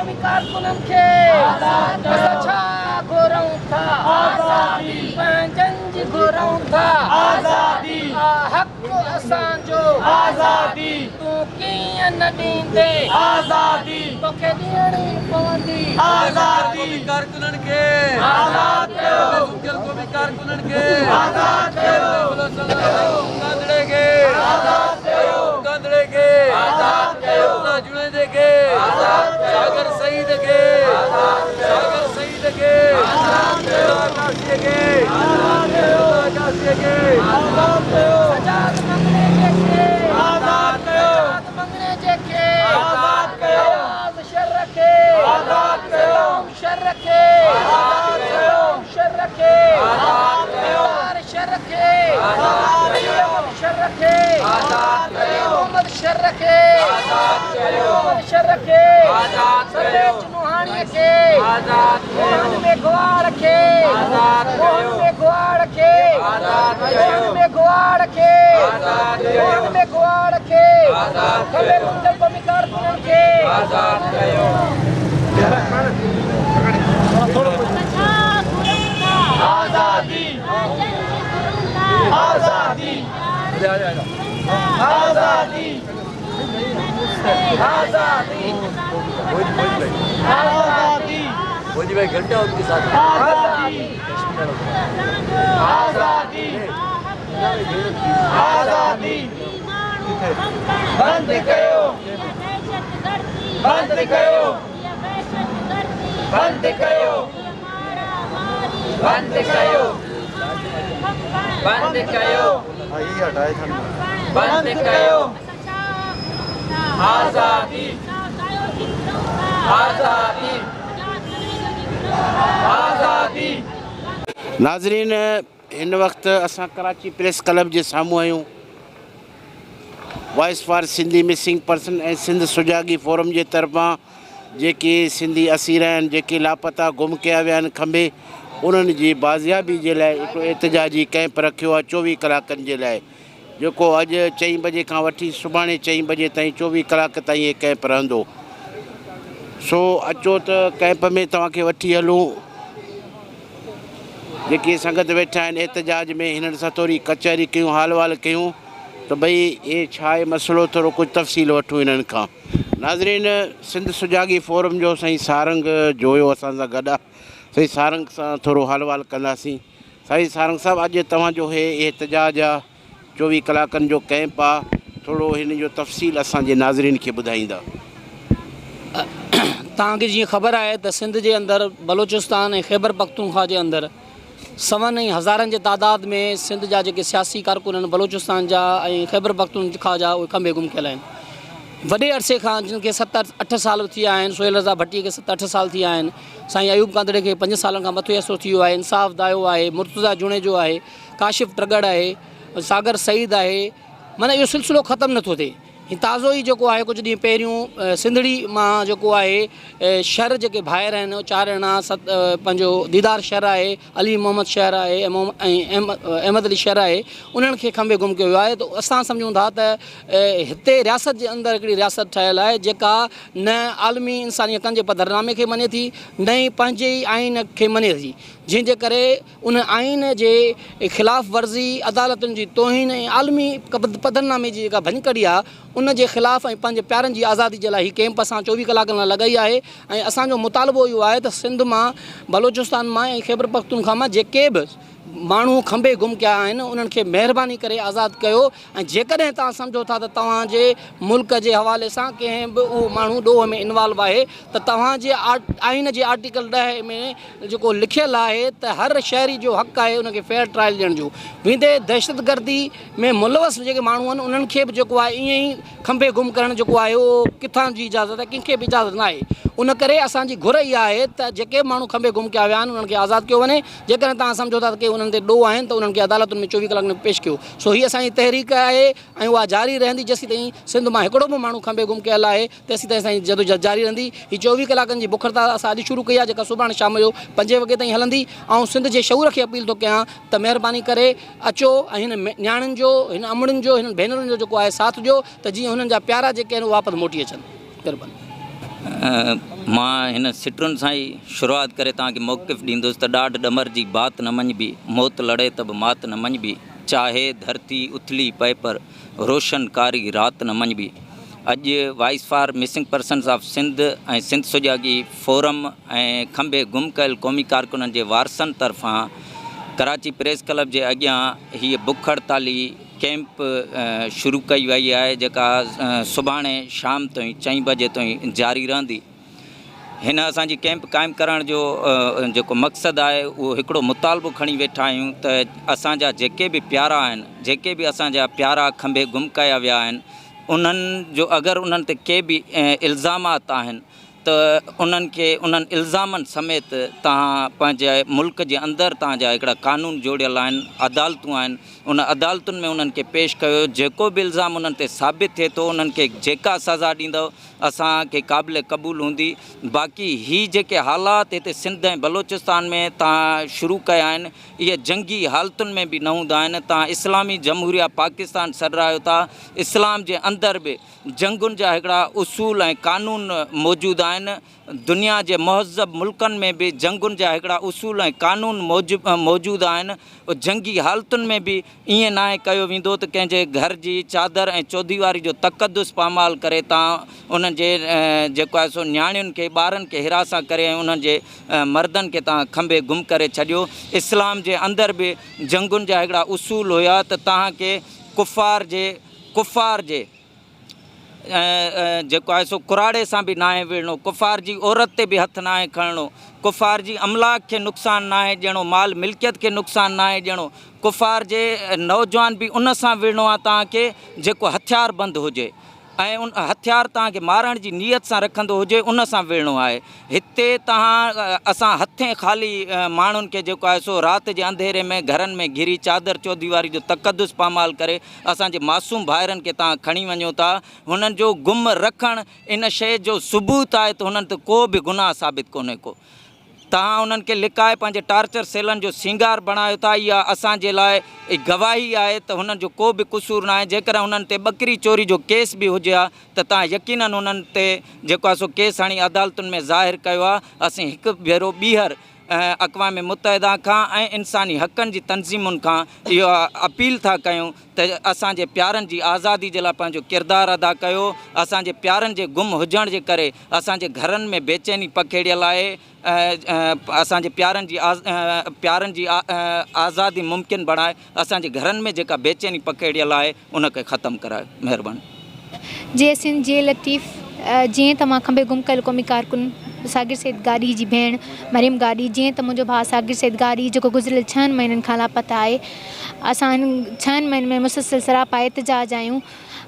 कमी कारकुनन खे असां छा घुरऊं था आज़ादी पंहिंजनि जी घुरऊं था आज़ादी हक़ असांजो आज़ादी तूं कीअं न ॾींदे आज़ादी तोखे ॾियणी पवंदी आज़ादी कारकुनन खे आज़ाद कयो कमी कारकुनन खे आज़ाद कयो कांदड़े खे आज़ाद कयो कांदड़े खे आज़ाद कयो जुड़े खे सागर सईद खे सागर सईद खे काशी खे काशी खे सजाद मंगने जेके आज़ाद कयो सजाद मंगने जेके आज़ाद कयो शर खे आज़ाद कयो शर खे आज़ाद कयो शर खे आज़ाद कयो शर खे आज़ाद कयो शर खे आज़ाद कयो मोहम्मद शर खे आज़ाद कयो शर खे आज़ाद कयो चुनहाणी खे आज़ाद कयो में ग्वाड़ खे आज़ाद कयो में ग्वाड़ खे आज़ाद कयो में ग्वाड़ खे आज़ाद कयो में ग्वाड़ खे आज़ाद कयो कुंडल पमिकार कुन खे आज़ाद कयो आज़ादी आज़ादी आज़ादी आज़ादी आज़ादी मोदी भाई घंटा उनके साथ आज़ादी आज़ादी आज़ादी बंद कयो बंद कयो बंद कयो बंद कयो बंद कयो बंद कयो आज़ादी आज़ादी आज़ादी नाज़रीन इन वक्त असां कराची प्रेस क्लब जे साम्हूं आहियूं voice for Sindhi missing person ऐं सिंध सुजागी फोरम जे तरफ़ां जेके सिंधी असीर आहिनि जेके लापता गुम कया विया आहिनि खंबे उन्हनि जी बाज़ियाबी जे लाइ हिकिड़ो एहतिजाजी कैंप रखियो आहे 24 कलाकनि जे लाइ जेको अॼु 4 बजे खां वठी सुभाणे 4 बजे ताईं 24 कलाक ताईं इहे कैंप रहंदो सो अचो त कैंप में तव्हांखे वठी हलूं जेके संगत वेठा आहिनि एहतिजाज में हिननि सां थोरी कचहरी कयूं हाल वाल कयूं त भई इहे छा आहे मसइलो थोरो कुझु तफ़सील वठूं हिननि खां नाज़रीन सिंध सुजागी फोरम जो साईं सारंग जोयो असां सां गॾु आहे साईं सारंग सां थोरो हाल वाल कंदासीं साईं सारंग साहिबु अॼु तव्हांजो हे एहतिजाज आहे 24 कलाकनि जो कैंप आहे थोरो हिन जो तफ़सील असांजे नाज़रीन खे ॿुधाईंदा तव्हांखे जीअं ख़बर आहे त सिंध जे अंदरि बलोचिस्तान ऐं ख़ैबर पख्तूनख्वा जे अंदरि सवनि ऐं हज़ारनि जे तादाद में सिंध जा जेके सियासी कारकुन आहिनि बलोचिस्तान जा ऐं ख़ैबर पख्तूनख्वा जा उहे खंबे गुम कयल आहिनि वॾे अरसे खां जिन खे 7-8 साल थी विया आहिनि सोहेल रज़ा भट्टीअ खे 7-8 साल थी विया आहिनि साईं अयूब कांदड़े खे 5 सालनि खां मथे असुरु थी वियो आहे इंसाफ़ दायो आहे मुर्तज़ा जुणे जो आहे काशिफ़ ट्रगड़ आहे सागर सईद आहे माना इहो सिलसिलो ख़तमु नथो थिए ताज़ो ई जेको आहे कुझु ॾींहं पहिरियों सिंधड़ी मां जेको आहे शहर जेके ॿाहिरि आहिनि 4 ॼणा पंहिंजो दीदार शहर आहे अली मोहम्मद शहर आहे ऐं अहमद अली शहर आहे उन्हनि खे खंबे गुम कयो आहे त असां सम्झूं था त हिते रियासत जे अंदरि हिकिड़ी रियासत ठहियलु आहे जेका न आलमी इंसानी हक़नि जे पधरनामे खे मञे थी न ई पंहिंजे ई आइन खे मञे थी जंहिंजे करे उन आइन जे ख़िलाफ़ वर्ज़ी अदालतुनि जी तौहीन ऐं आलमी पधरनामे जी जेका भञकड़ी आहे उन जे ख़िलाफ़ ऐं पंहिंजे प्यारनि जी आज़ादी जे लाइ हीउ कैंप असां 24 कलाकनि लाइ लॻाई आहे ऐं असांजो मुतालबो इहो आहे त सिंध मां बलोचिस्तान मां ऐं ख़ैबर पख्तूनख्वा मां जेके बि माण्हू खंबे गुम कया आहिनि उन्हनि खे महिरबानी करे आज़ादु कयो ऐं जेकॾहिं तव्हां सम्झो था त तव्हांजे मुल्क जे हवाले सां कंहिं बि उहो माण्हू ॾोह में इन्वॉल्व आहे त तव्हांजे आइन जे आर्टिकल 10 में जेको लिखियलु आहे त हर शहरी जो हक़ु आहे उनखे फेयर ट्रायल ॾियण जो वेंदे दहशतगर्दी में मुलवस जेके माण्हू आहिनि उन्हनि खे बि जेको आहे ईअं ई खंबे गुम करणु जेको आहे उहो किथां जी इजाज़त आहे कंहिंखे बि इजाज़त न आहे उन करे असांजी घुर इहा आहे त जेके माण्हू खंबे गुम कया विया आहिनि उन्हनि खे आज़ादु कयो वञे जेकॾहिं तव्हां सम्झो था त के उन्हनि ते ॾोह आहिनि त उन्हनि खे अदालतुनि में 24 कलाक में पेश कयो सो हीअ असांजी तहरीक आहे ऐं उहा जारी रहंदी जेसीं ताईं सिंध मां हिकिड़ो बि माण्हू खंबे गुम कयल आहे तेसीं ताईं असांजी जदोजहद जारी रहंदी हीअ 24 कलाकनि जी बुखरता असां अॼु शुरू कई आहे जेका सुभाणे शाम जो 5 वॻे ताईं हलंदी ऐं सिंध जे शऊर खे अपील थो कयां त महिरबानी करे अचो ऐं हिन न्याणियुनि जो हिन अमड़ियुनि जो हिन भेनरुनि जो जेको आहे साथ ॾियो त जीअं हुननि जा प्यारा जेके आहिनि उहे वापसि मोटी अचनि महिरबानी मां हिन सिटरुनि सां ई शुरूआत करे तव्हांखे मौक़िफ़ ॾींदुसि त ॾाढ ॾमर जी बात न मञिबी, मौत लड़े त बि मात न मञिबी, चाहे धरती उथली पए पर रोशन कारी रात न मञिबी। अॼु voice for missing persons of Sindh ऐं सिंध सुजागी फोरम ऐं खंबे गुम कयल क़ौमी कारकुननि जे वारसनि तरफ़ां कराची प्रेस क्लब जे अॻियां हीअ बुख हड़ताली कैंप शुरू कई वई आहे, जेका सुभाणे शाम ताईं 4 बजे ताईं जारी रहंदी। हिन असांजी कैंप क़ाइमु करण जो जेको मक़सदु आहे उहो हिकिड़ो मुतालबो खणी वेठा आहियूं त असांजा जेके बि प्यारा आहिनि, जेके बि असांजा प्यारा खंबे गुम कया विया आहिनि, उन्हनि जो अगरि उन्हनि ते के बि इल्ज़ामात आहिनि त उन्हनि खे उन्हनि इल्ज़ामनि समेत तव्हां पंहिंजे मुल्क जे अंदरि तव्हांजा हिकिड़ा कानून जोड़ियल आहिनि, अदालतूं आहिनि, उन अदालतुनि में उन्हनि खे पेश कयो। जेको बि इल्ज़ाम उन्हनि ते साबित थिए थो उन्हनि खे जेका सज़ा ॾींदव असांखे क़ाबिल क़बूल हूंदी। बाक़ी ही जेके हालात हिते सिंध ऐं बलोचिस्तान में तव्हां शुरू कया आहिनि, इहे जंगी हालतुनि में बि न हूंदा आहिनि। तव्हां इस्लामी जमहूरिया पाकिस्तान सॾायो था, इस्लाम जे अंदरि बि जंगुनि जा हिकिड़ा उसूल ऐं कानून मौजूदु आहिनि। दुनिया जे महज़ब मुल्कनि में बि जंगुनि जा हिकिड़ा उसूल ऐं कानून मौजूदु आहिनि। जंगी हालतुनि में बि ईअं न आहे कयो वेंदो त कंहिंजे घर जी चादर ऐं चौधीवारी जो तक़दुस पामाल करे तव्हां उन्हनि जे जेको आहे सो नियाणियुनि खे ॿारनि खे हिरासा करे ऐं उन्हनि जे मर्दनि खे तव्हां खंबे गुम करे छॾियो। इस्लाम जे अंदरि बि जंगुनि जा हिकिड़ा उसूल हुया त तव्हांखे कुफ़ार जे जेको आहे सो कुराड़े सां बि न आहे विढ़णो, कुफ़ार जी औरत ते बि हथु न आहे खणणो, कुफ़ार जी अमलाक खे नुक़सानु न आहे ॾियणो, माल मिल्कियत खे नुक़सानु न आहे ॾियणो, कुफ़ार जे नौजवान बि उन सां विढ़णो आहे तव्हांखे जेको हथियार बंदि हुजे ऐं उन हथियार तव्हांखे मारण जी नीयत सां रखंदो हुजे, उन सां विढ़णो आहे। हिते तव्हां असां हथे ख़ाली माण्हुनि खे जेको आहे सो राति जे अंधेरे में घरनि में घिरी चादर चौधीवारी जो तक़दुस पामाल करे असांजे मासूम भाइरनि खे तव्हां खणी वञो था। हुननि जो गुम रखणु इन शइ जो सबूत आहे त हुननि ते को बि गुनाह साबित कोन्हे को। तव्हां उन्हनि खे लिकाए पंहिंजे टार्चर सेलनि जो सिंगार बणायो था। इहा असांजे लाइ गवाही आहे त हुननि जो को बि क़सूरु न आहे। जेकर हुननि ते ॿकरी चोरी जो केस बि हुजे हा त तव्हां यकीननि हुननि ते जेको आहे सो केस हणी अदालतुनि में ज़ाहिर कयो आहे। असीं हिकु भेरो ॿीहर अक़वाम मुतहिदा खां ऐं इंसानी हक़नि जी तंज़ीमुनि खां इहो अपील था कयूं त असांजे प्यारनि जी आज़ादी जे लाइ पंहिंजो किरदारु अदा कयो। असांजे प्यारनि जे गुम हुजण जे करे असांजे घरनि में बेचैनी पखेड़ियल आहे। असांजे प्यारनि जी आज़ादी मुमकिन बणाए असांजे घरनि में जेका बेचैनी पखेड़ियल आहे उनखे ख़तमु कराए। महिरबानी। जय सिंध, जय लतीफ़। जीअं त मां खंबे गुम कयल क़ौमी कारकुन सागिर सैद गाड़ी जी भेण मरियम गाड़ी, जीअं त मुंहिंजो भाउ सागिर सैद गाड़ी जेको गुज़िरियल 6 महीननि खां लापता आहे। असां 6 महीननि में मुसलसल सरापा एहतजाज आहियूं।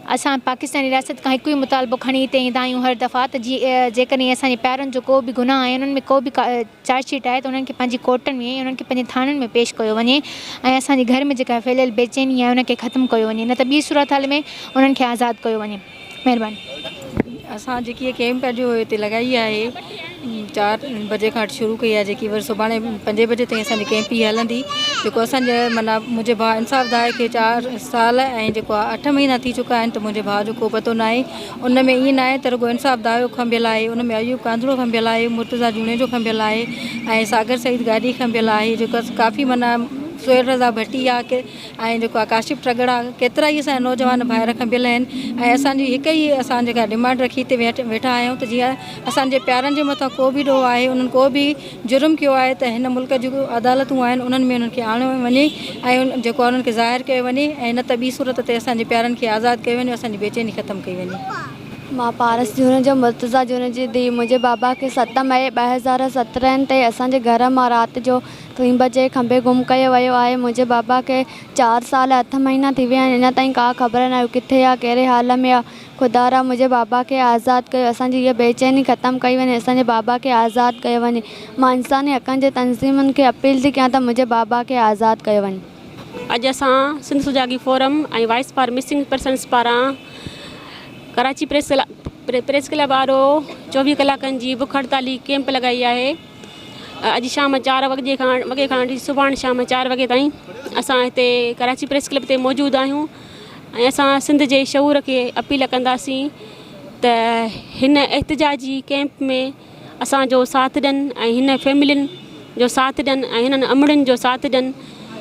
असां पाकिस्तानी रियासत खां हिकु ई मुतालबो खणी हिते ईंदा आहियूं हर दफ़ा त जेकॾहिं असांजे प्यारनि जो को बि गुनाह आहे, उन्हनि में को बि चार्जशीट आहे त उन्हनि खे पंहिंजी कोर्टनि में, उन्हनि खे पंहिंजे थाननि में पेश कयो वञे ऐं असांजे घर में जेका फैलियल बेचैनी आहे उनखे ख़तमु कयो वञे, न त ॿी सूरत हाल में उन्हनि खे आज़ादु कयो वञे। महिरबानी। असां जेकी कैंप जो हिते लॻाई आहे 4 बजे खां शुरू कई आहे, जेकी वरी सुभाणे 5 बजे ताईं असांजी कैंप ई हलंदी। जेको असांजे माना मुंहिंजे भाउ इंसाफ़ दाए खे 4 साल ऐं जेको आहे 8 महीना थी चुका आहिनि, त मुंहिंजे भाउ जो को पतो न आहे। उन में ईअं न आहे त रुगो इंसाफ़ दायो खंभियल आहे, उन में अयूब कांधड़ो खंभियल आहे, मुर्तज़ा जूने जो खंभियल आहे ऐं सागर सईद गाड़ी खंभियल आहे, जेको काफ़ी माना सुहेल रज़ा भटिया के ऐं जेको आहे काशिफ ट्रगड़ा, केतिरा ई असांजा नौजवान ॿाहिरि खंभियल आहिनि। ऐं असांजी हिकु ई असां जेका डिमांड रखी हिते वेठा आहियूं त जीअं असांजे प्यारनि जे मथां को बि ॾोह आहे, उन्हनि को बि जुर्म कयो आहे त हिन मुल्क जूं अदालतूं आहिनि उन्हनि में उन्हनि खे आणियो वञे ऐं जेको आहे उन्हनि खे ज़ाहिर कयो वञे ऐं न त ॿी सूरत ते असांजे प्यारनि खे आज़ादु कयो वञे, असांजी बेचैनी ख़तमु कई वञे। मां पारस जूने जो मुर्तज़ा जूने जी धीउ। मुंहिंजे बाबा खे 7 मई 2017 ते असांजे घर मां राति जो 3 बजे खंबे गुम कयो वियो आहे। मुंहिंजे बाबा खे 4 साल 8 महीना थी विया आहिनि, अञा ताईं का ख़बर न आहे किथे आहे, कहिड़े हाल में आहे। ख़ुदा मुंहिंजे बाबा खे आज़ादु कयो, असांजी हीअ बेचैनी ख़तमु कई वञे, असांजे बाबा खे आज़ादु कयो वञे। मां इंसानी हक़नि जे तंज़ीमुनि खे अपील थी कयां त मुंहिंजे बाबा खे आज़ादु कयो वञे। अॼु असां सिंध सुजागी फोरम ऐं वॉइस फॉर मिसिंग पर्सन्स पारां कराची प्रेस क्लब वारो 24 कलाकनि जी बुख हड़ताली कैंप लॻाई आहे। अॼु शाम 4 वॻे खां सुभाणे शाम 4 वॻे ताईं असां हिते कराची प्रेस क्लब ते मौजूदु आहियूं ऐं असां सिंध जे शऊर खे अपील कंदासीं त त हिन एहतिजाजी कैंप में असांजो साथ ॾियनि ऐं हिन फैमिलियुनि जो साथ ॾियनि ऐं हिननि अमड़ियुनि जो साथ ॾियनि,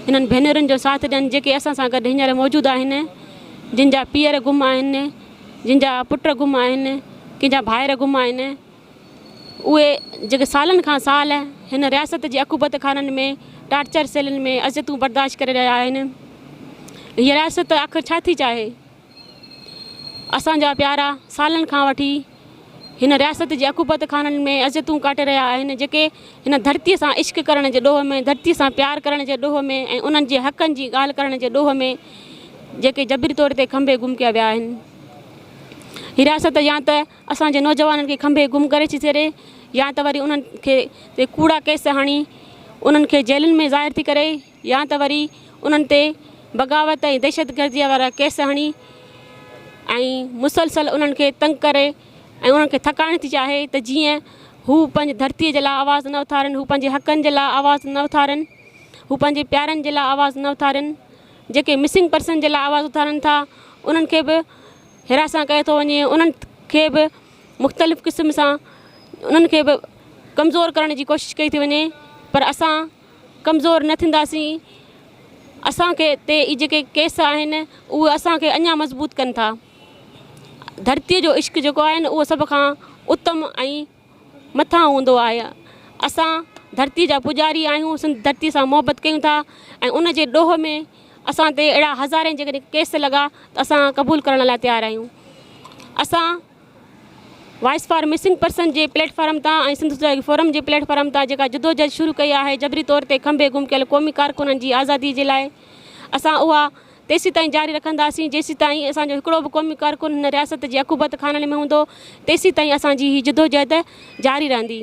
हिननि भेनरुनि जो साथ ॾियनि जेके असां सां गॾु हींअर मौजूदु आहिनि, जिन जा पीअर गुम आहिनि, जिन जा पुट गुम आहिनि, कंहिंजा भाइर गुम आहिनि। उहे जेके सालनि खां साल हिन रियासत जी अकूबत खाननि में टार्चर सेलनि में अज़ियतूं बर्दाश्त करे रहिया आहिनि। हीअ रियासत आख़िर छा थी चाहे? असांजा प्यारा सालनि खां वठी हिन रियासत जी अकूबत खाननि में अज़ियतूं काटे रहिया आहिनि, जेके हिन धरतीअ सां इश्क करण जे ॾोह में, धरतीअ सां प्यार करण जे ॾोह में ऐं उन्हनि जे हक़नि जी ॻाल्हि करण जे ॾोह में जेके जबरी तौर ते खंभे गुम कया विया आहिनि। हीअ रियासत या त असांजे नौजवाननि खे खंभे गुम करे थी छॾे, या त वरी उन्हनि खे कूड़ा केस हणी उन्हनि खे जेलुनि में ज़ाहिर थी करे, या त वरी उन्हनि ते बग़ावत ऐं दहशतगर्दीअ वारा केस हणी ऐं मुसलसल उन्हनि खे तंग करे ऐं उन्हनि खे थकाइण थी चाहे त जीअं हू पंहिंजी धरतीअ जे लाइ आवाज़ु न उथारनि, हू पंहिंजे हक़नि जे लाइ आवाज़ु न उथारनि, हू पंहिंजे प्यारनि जे लाइ आवाज़ु न उथारनि। जेके मिसिंग पर्सन जे लाइ आवाज़ु उथारनि था उन्हनि खे बि हिरासां कयो थो वञे, उन्हनि खे बि मुख़्तलिफ़ क़िस्म सां उन्हनि खे बि कमज़ोर करण जी कोशिशि कई थी वञे। पर असां कमज़ोर न थींदासीं। असांखे ते ई जेके केस आहिनि उहे असांखे अञा मज़बूत कनि था। धरतीअ जो इश्क जेको आहे न उहो सभ खां उत्तम ऐं मथां हूंदो आहे। असां धरती जा पुॼारी आहियूं, सिंध धरती सां मोहबत कयूं था ऐं उन जे ॾोह में असां ते अहिड़ा हज़ारे जेकॾहिं केस लॻा त असां क़बूल करण लाइ तयारु आहियूं। असां voice for missing person J platform तां ऐं सिंध सुजागी फोरम जे प्लेटफॉर्म तां जेका जदोजहद शुरू कई आहे जबरी तौर ते खंभे गुम कयल क़ौमी कारकुननि जी आज़ादी जे लाइ, असां उहा तेसीं ताईं जारी रखंदासीं जेसीं ताईं असांजो हिकिड़ो बि क़ौमी कारकुन हिन रियासत जी अकूबत खाननि में हूंदो, तेसीं ताईं असांजी हीअ जदोजहद जारी रहंदी।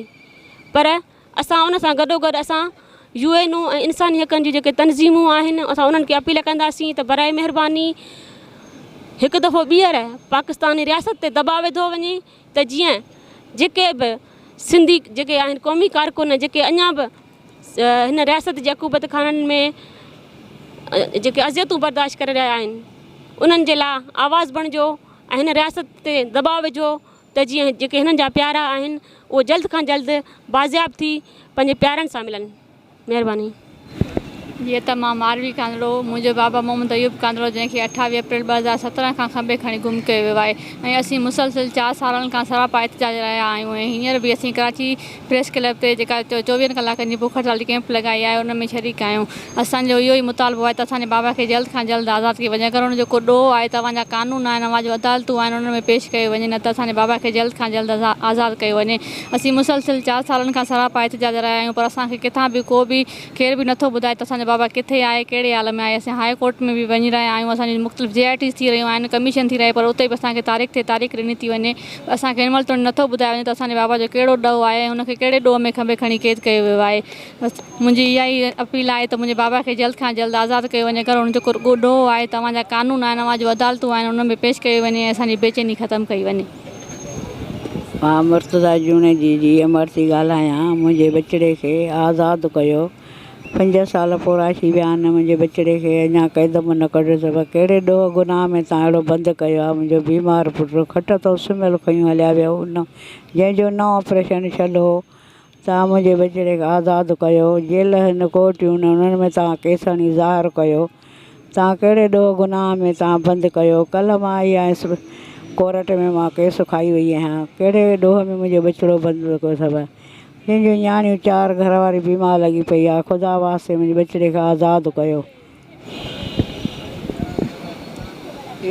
पर असां उन सां गॾोगॾु असां UN ऐं इंसानी हक़नि जी जेके तनज़ीमूं आहिनि असां उन्हनि खे अपील कंदासीं त बराए महिरबानी हिकु दफ़ो ॿीहर पाकिस्तानी रियासत ते दॿाउ विधो वञे त जीअं जेके बि सिंधी जेके आहिनि क़ौमी कारकुन जेके अञा बि हिन रियासत जी अकूबत खाननि में जेके अज़ियतूं बर्दाश्त करे रहिया आहिनि उन्हनि जे लाइ आवाज़ु बणिजो ऐं हिन रियासत ते दॿाउ विझो त जीअं जेके हिननि जा प्यारा आहिनि उहे जल्द खां जल्द बाज़ियाब थी पंहिंजे प्यारनि सां मिलनि। महिरबानी। जीअं त मां मारवी कांदड़ो, मुंहिंजो बाबा मोहम्मद अयूब कांदड़ो जंहिंखे 28 अप्रैल 2017 खां खंभे खणी गुम कयो वियो आहे ऐं असीं मुसलसिल 4 सालनि खां सरापा एहतिजाज रहिया आहियूं ऐं हींअर बि असीं कराची प्रेस क्लब ते जेका 24 कलाकनि जी बुख हड़ताल कैंप लॻाई आहे उन में शरीक आहियूं। असांजो इहो ई मुतालबो आहे त असांजे बाबा खे जल्द खां जल्द आज़ादु कयो वञे। अगरि हुनजो को ॾोह आहे, तव्हांजा कानून आहिनि, तव्हांजो अदालतूं आहिनि, उन में पेश कयो वञे, न त असांजे बाबा खे जल्द खां जल्द आज़ादु कयो वञे। असीं मुसलसिल 4 सालनि खां सरापा एहतिजाज रहिया आहियूं पर असांखे किथां बि को बि केर बि नथो ॿुधाए त असांजो बाबा किथे आहे, कहिड़े हाल में आहे। असां हाई कोर्ट में बि वञी रहिया आहियूं, असांजी मुख़्तलिफ़ JITs थी रहियूं आहिनि, कमीशन थी रहे, पर उते बि असांखे तारीख़ ते तारीख़ ॾिनी थी वञे। असांखे हिन महिल ताईं नथो ॿुधायो वञे त असांजे बाबा जो कहिड़ो ॾोह आहे, हुनखे कहिड़े ॾोह में खंभे खणी क़ैद कयो वियो आहे। बसि मुंहिंजी इहा ई अपील आहे त मुंहिंजे बाबा खे जल्द खां जल्द आज़ादु कयो वञे। अगरि हुनजो को ॾोह आहे, तव्हांजा कानून आहिनि, तव्हांजो अदालतूं आहिनि, उन में पेश कयो वञे ऐं असांजी बेचैनी ख़तमु कई वञे। मां मुर्तज़ा जूने जी अमर थी ॻाल्हायां। मुंहिंजे बचिड़े खे आज़ादु कयो। 5 साल पूरा थी विया आहिनि, मुंहिंजे बचिड़े खे अञा क़ैद मां न कढियो अथव। कहिड़े ॾोह गुनाह में तव्हां अहिड़ो बंदि कयो आहे? मुंहिंजो बीमार पुटु खट तो सुम्हियल खयूं हलिया वियो हुन, जंहिंजो 9 ऑपरेशन थियलु हो। तव्हां मुंहिंजे बचिड़े खे आज़ादु कयो। जेल हिन कोर्टियूं उन्हनि में तव्हां केस हणी ज़ाहिर कयो। तव्हां कहिड़े ॾोह गुनाह में तव्हां बंदि कयो? कल्ह मां आई आहियां कोर्ट में, मां केस खाई वई आहियां। कहिड़े ॾोह में मुंहिंजो बचिड़ो बंदि कयो अथव? जंहिंजूं न्याणियूं 4 घर वारी बीमार लॻी पई आहे। ख़ुदा वास्ते मुंहिंजे बचिड़े खे आज़ादु कयो। जी